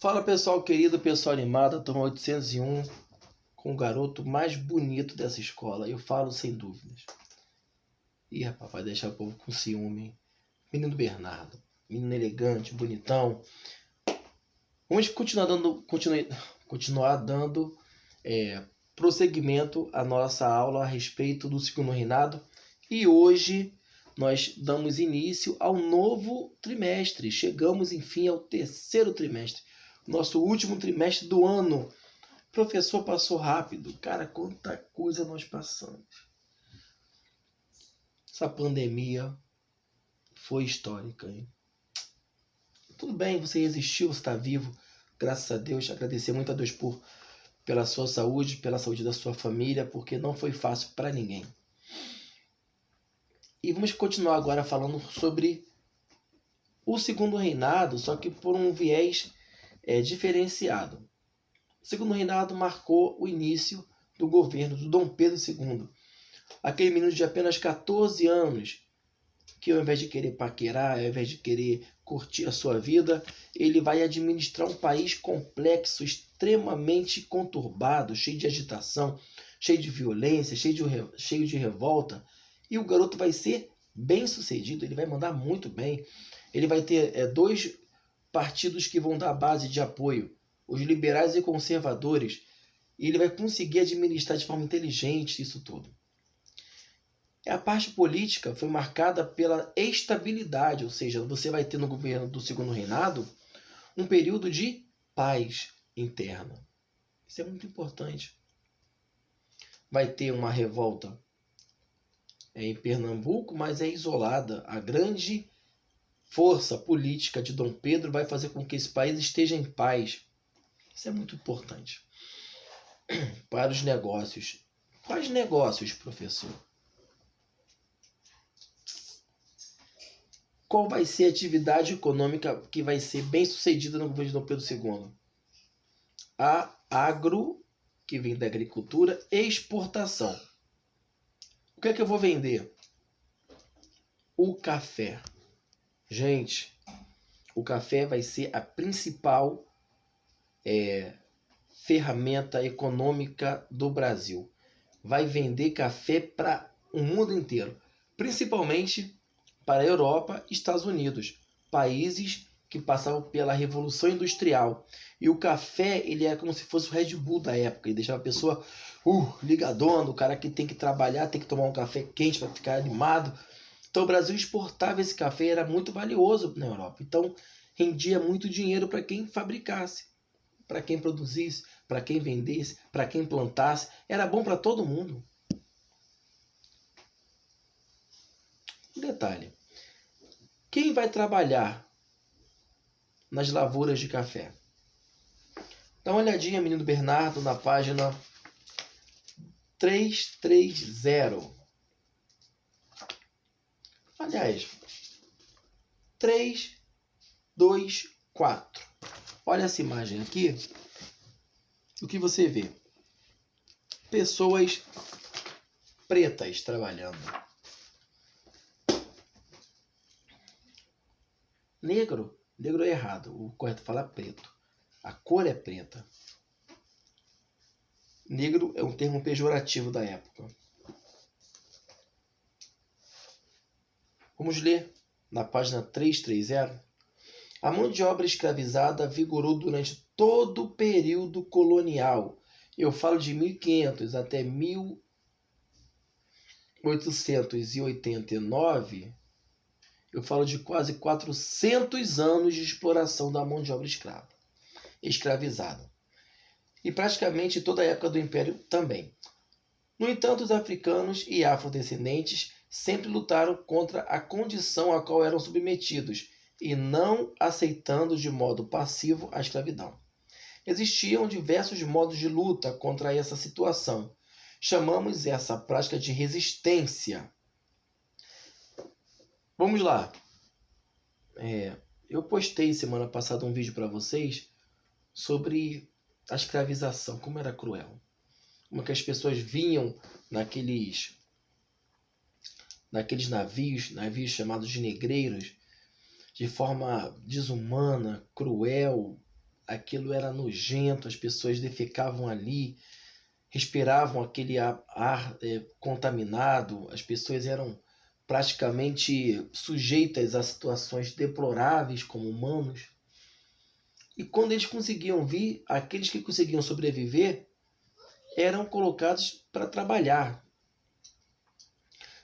Fala pessoal querido, pessoal animado, turma 801, com o garoto mais bonito dessa escola. Eu falo sem dúvidas. Ih, rapaz, vai deixar o povo com ciúme, hein? Menino Bernardo, menino elegante, bonitão. Vamos continuar dando prosseguimento à nossa aula a respeito do segundo reinado. E hoje nós damos início ao novo trimestre. Chegamos, enfim, ao terceiro trimestre. Nosso último trimestre do ano. O professor passou rápido. Cara, quanta coisa nós passamos. Essa pandemia foi histórica, hein? Tudo bem, você resistiu, você está vivo. Graças a Deus. Agradecer muito a Deus pela sua saúde, pela saúde da sua família, porque não foi fácil para ninguém. E vamos continuar agora falando sobre o segundo reinado, só que por um viés diferenciado. O segundo reinado marcou o início do governo do Dom Pedro II. Aquele menino de apenas 14 anos, que ao invés de querer paquerar, ao invés de querer curtir a sua vida, ele vai administrar um país complexo, extremamente conturbado, cheio de agitação, cheio de violência, cheio de revolta. E o garoto vai ser bem sucedido, ele vai mandar muito bem. Ele vai ter dois partidos que vão dar base de apoio, os liberais e conservadores, e ele vai conseguir administrar de forma inteligente isso tudo. A parte política foi marcada pela estabilidade, ou seja, você vai ter no governo do segundo reinado um período de paz interna. Isso é muito importante. Vai ter uma revolta em Pernambuco, mas é isolada. A grande força política de Dom Pedro vai fazer com que esse país esteja em paz. Isso é muito importante. Para os negócios. Quais negócios, professor? Qual vai ser a atividade econômica que vai ser bem sucedida no governo de Dom Pedro II? A agro, que vem da agricultura, e exportação. O que é que eu vou vender? O café. Gente, o café vai ser a principal ferramenta econômica do Brasil. Vai vender café para o mundo inteiro, principalmente para a Europa e Estados Unidos, países que passavam pela Revolução Industrial. E o café, ele era como se fosse o Red Bull da época, ele deixava a pessoa ligadona, o cara que tem que trabalhar, tem que tomar um café quente para ficar animado. Então o Brasil exportava esse café, era muito valioso na Europa. Então rendia muito dinheiro para quem fabricasse, para quem produzisse, para quem vendesse, para quem plantasse. Era bom para todo mundo. Um detalhe. Quem vai trabalhar nas lavouras de café? Dá uma olhadinha, menino Bernardo, na página 330. Aliás, 324. Olha essa imagem aqui. O que você vê? Pessoas pretas trabalhando. Negro é errado. O correto é falar preto. A cor é preta. Negro é um termo pejorativo da época. Vamos ler na página 330. A mão de obra escravizada vigorou durante todo o período colonial. Eu falo de 1500 até 1889. Eu falo de quase 400 anos de exploração da mão de obra escravizada. E praticamente toda a época do Império também. No entanto, os africanos e afrodescendentes sempre lutaram contra a condição a qual eram submetidos e não aceitando de modo passivo a escravidão. Existiam diversos modos de luta contra essa situação. Chamamos essa prática de resistência. Vamos lá. Eu postei semana passada um vídeo para vocês sobre a escravização, como era cruel. Como que as pessoas vinham naqueles navios chamados de negreiros, de forma desumana, cruel, aquilo era nojento, as pessoas defecavam ali, respiravam aquele ar contaminado, as pessoas eram praticamente sujeitas a situações deploráveis como humanos. E quando eles conseguiam vir, aqueles que conseguiam sobreviver eram colocados para trabalhar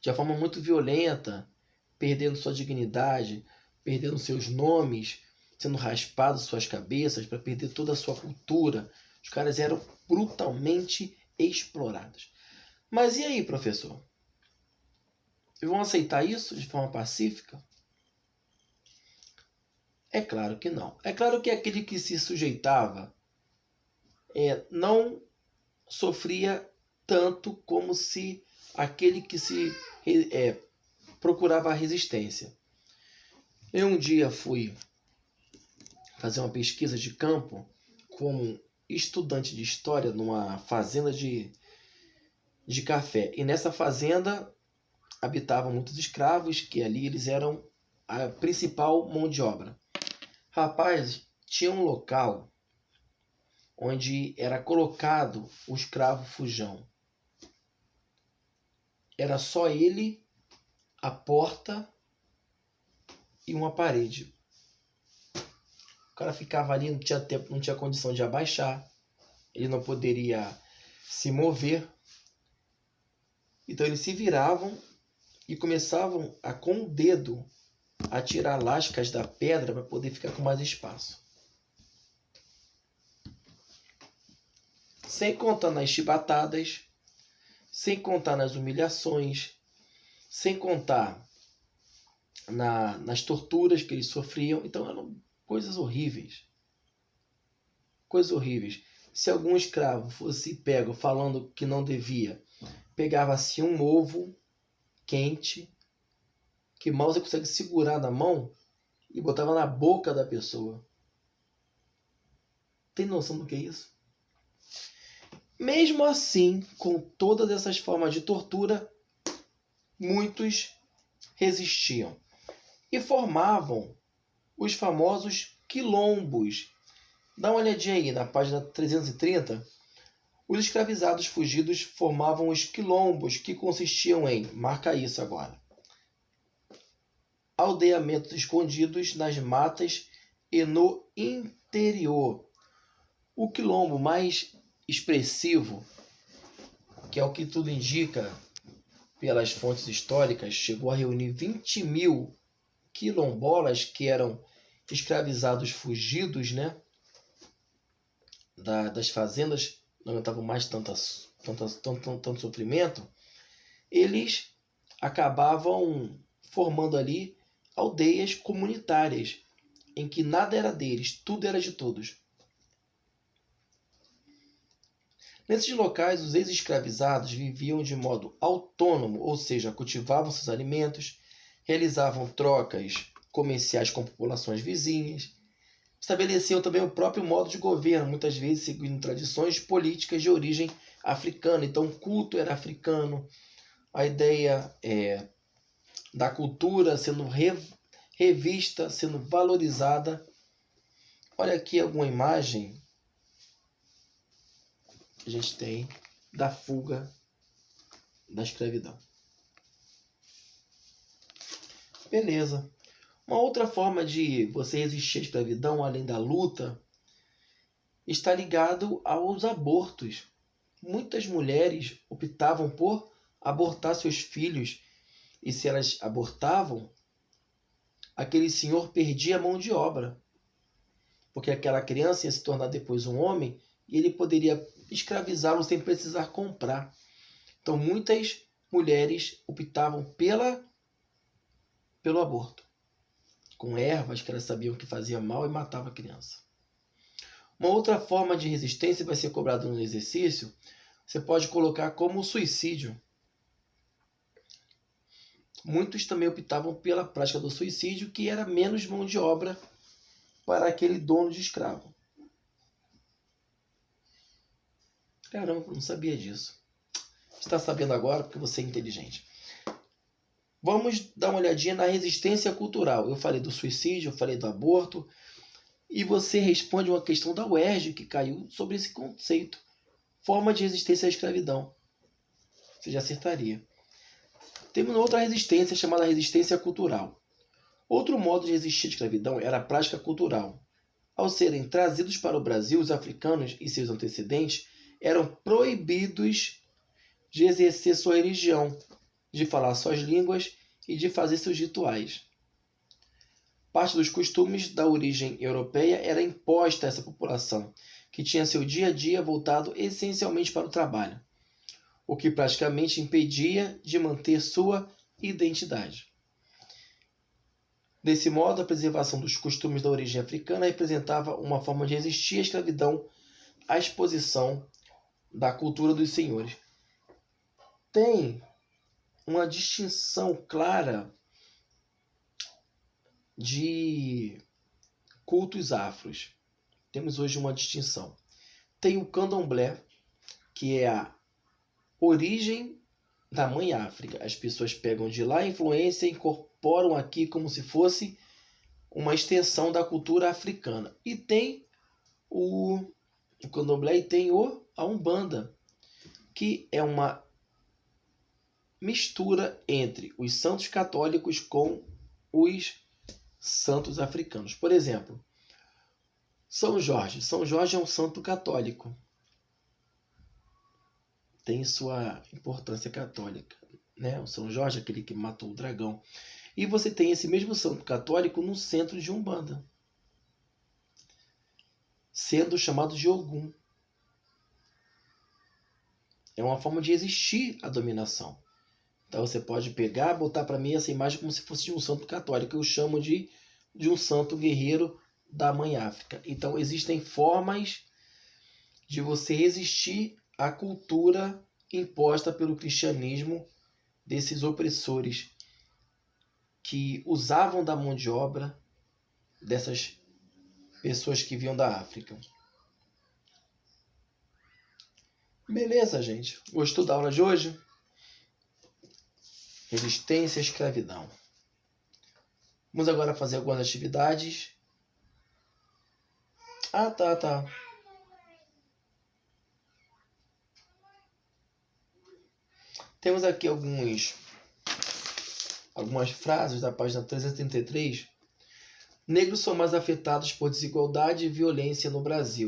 de uma forma muito violenta, perdendo sua dignidade, perdendo seus nomes, sendo raspados suas cabeças para perder toda a sua cultura. Os caras eram brutalmente explorados. Mas e aí, professor? Vão aceitar isso de forma pacífica? É claro que não. É claro que aquele que se sujeitava não sofria tanto como se aquele que se procurava a resistência. Eu um dia fui fazer uma pesquisa de campo como estudante de história numa fazenda de café. E nessa fazenda habitavam muitos escravos, que ali eles eram a principal mão de obra. Rapaz, tinha um local onde era colocado o escravo fujão. Era só ele, a porta e uma parede. O cara ficava ali, não tinha tempo, não tinha condição de abaixar, ele não poderia se mover. Então eles se viravam e começavam com o dedo a tirar lascas da pedra para poder ficar com mais espaço. Sem contar nas chibatadas, sem contar nas humilhações, sem contar nas torturas que eles sofriam. Então eram coisas horríveis. Coisas horríveis. Se algum escravo fosse pego falando que não devia, pegava-se um ovo quente, que mal você consegue segurar na mão, e botava na boca da pessoa. Tem noção do que é isso? Mesmo assim, com todas essas formas de tortura, muitos resistiam e formavam os famosos quilombos. Dá uma olhadinha aí na página 330. Os escravizados fugidos formavam os quilombos, que consistiam em, marca isso agora, aldeamentos escondidos nas matas e no interior. O quilombo mais expressivo, que é o que tudo indica pelas fontes históricas, chegou a reunir 20 mil quilombolas, que eram escravizados fugidos, né, das fazendas, não aguentavam mais tanto sofrimento. Eles acabavam formando ali aldeias comunitárias, em que nada era deles, tudo era de todos. Nesses locais, os ex-escravizados viviam de modo autônomo, ou seja, cultivavam seus alimentos, realizavam trocas comerciais com populações vizinhas, estabeleciam também o próprio modo de governo, muitas vezes seguindo tradições políticas de origem africana. Então, o culto era africano, a ideia da cultura sendo revista, sendo valorizada. Olha aqui alguma imagem que a gente tem da fuga da escravidão. Beleza. Uma outra forma de você resistir à escravidão, além da luta, está ligado aos abortos. Muitas mulheres optavam por abortar seus filhos, e se elas abortavam, aquele senhor perdia a mão de obra, porque aquela criança ia se tornar depois um homem e ele poderia escravizá-lo sem precisar comprar. Então muitas mulheres optavam pelo aborto, com ervas que elas sabiam que fazia mal e matava a criança. Uma outra forma de resistência vai ser cobrada no exercício. Você pode colocar como suicídio. Muitos também optavam pela prática do suicídio, que era menos mão de obra para aquele dono de escravo. Caramba, não sabia disso. Está sabendo agora porque você é inteligente. Vamos dar uma olhadinha na resistência cultural. Eu falei do suicídio, eu falei do aborto. E você responde uma questão da UERJ que caiu sobre esse conceito. Forma de resistência à escravidão. Você já acertaria. Temos outra resistência chamada resistência cultural. Outro modo de resistir à escravidão era a prática cultural. Ao serem trazidos para o Brasil, os africanos e seus antecedentes eram proibidos de exercer sua religião, de falar suas línguas e de fazer seus rituais. Parte dos costumes da origem europeia era imposta a essa população, que tinha seu dia a dia voltado essencialmente para o trabalho, o que praticamente impedia de manter sua identidade. Desse modo, a preservação dos costumes da origem africana representava uma forma de resistir à escravidão à exposição da cultura dos senhores. Tem uma distinção clara de cultos afros. Temos hoje uma distinção. Tem o candomblé, que é a origem da mãe África. As pessoas pegam de lá a influência e incorporam aqui como se fosse uma extensão da cultura africana. E tem o candomblé e tem a Umbanda, que é uma mistura entre os santos católicos com os santos africanos. Por exemplo, São Jorge. São Jorge é um santo católico. Tem sua importância católica, né? O São Jorge, aquele que matou o dragão. E você tem esse mesmo santo católico no centro de Umbanda, sendo chamado de Ogum. É uma forma de resistir à dominação. Então você pode pegar, botar para mim essa imagem como se fosse de um santo católico. Eu chamo de um santo guerreiro da mãe África. Então existem formas de você resistir à cultura imposta pelo cristianismo desses opressores que usavam da mão de obra dessas pessoas que vinham da África. Beleza, gente? Gostou da aula de hoje? Resistência à escravidão. Vamos agora fazer algumas atividades. Tá. Temos aqui algumas frases da página 333. Negros são mais afetados por desigualdade e violência no Brasil.